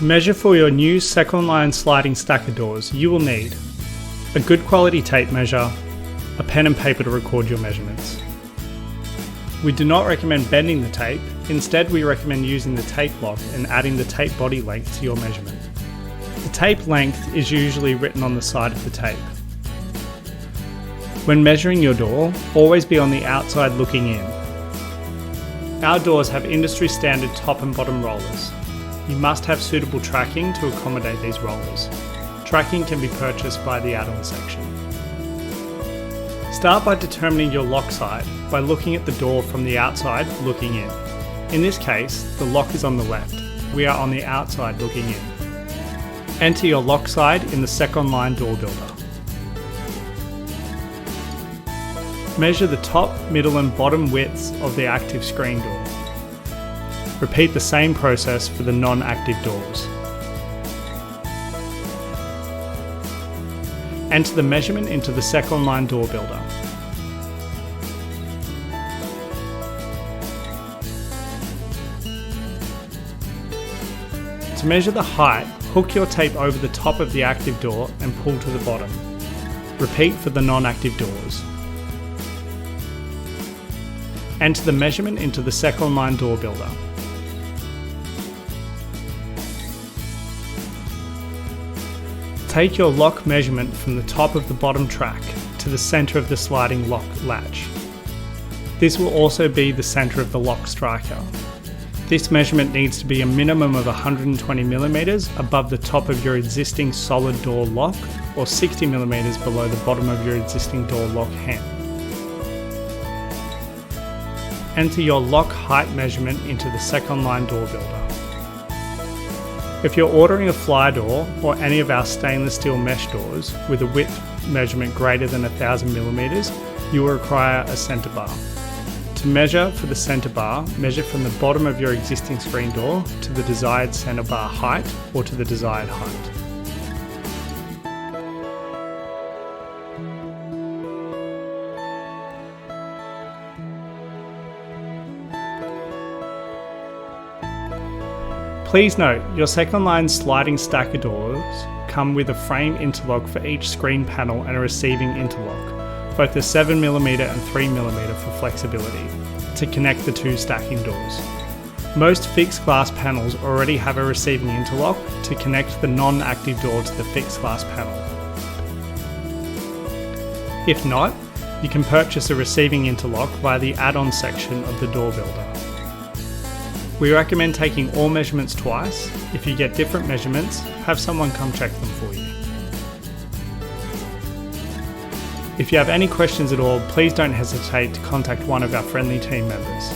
To measure for your new SecOnline sliding stacker doors, you will need a good quality tape measure, a pen and paper to record your measurements. We do not recommend bending the tape, instead we recommend using the tape lock and adding the tape body length to your measurement. The tape length is usually written on the side of the tape. When measuring your door, always be on the outside looking in. Our doors have industry standard top and bottom rollers. You must have suitable tracking to accommodate these rollers. Tracking can be purchased by the add-on section. Start by determining your lock side by looking at the door from the outside looking in. In this case, the lock is on the left. We are on the outside looking in. Enter your lock side in the SecOnline door builder. Measure the top, middle and bottom widths of the active screen door. Repeat the same process for the non-active doors. Enter the measurement into the SecOnline door builder. To measure the height, hook your tape over the top of the active door and pull to the bottom. Repeat for the non-active doors. Enter the measurement into the SecOnline door builder. Take your lock measurement from the top of the bottom track to the centre of the sliding lock latch. This will also be the centre of the lock striker. This measurement needs to be a minimum of 120mm above the top of your existing solid door lock or 60mm below the bottom of your existing door lock hem. Enter your lock height measurement into the SecOnline door builder. If you're ordering a fly door or any of our stainless steel mesh doors with a width measurement greater than 1000mm, you will require a centre bar. To measure for the centre bar, measure from the bottom of your existing screen door to the desired centre bar height or to the desired height. Please note, your SecOnline sliding stacker doors come with a frame interlock for each screen panel and a receiving interlock, both a 7mm and 3mm for flexibility, to connect the two stacking doors. Most fixed glass panels already have a receiving interlock to connect the non-active door to the fixed glass panel. If not, you can purchase a receiving interlock via the add-on section of the door builder. We recommend taking all measurements twice. If you get different measurements, have someone come check them for you. If you have any questions at all, please don't hesitate to contact one of our friendly team members.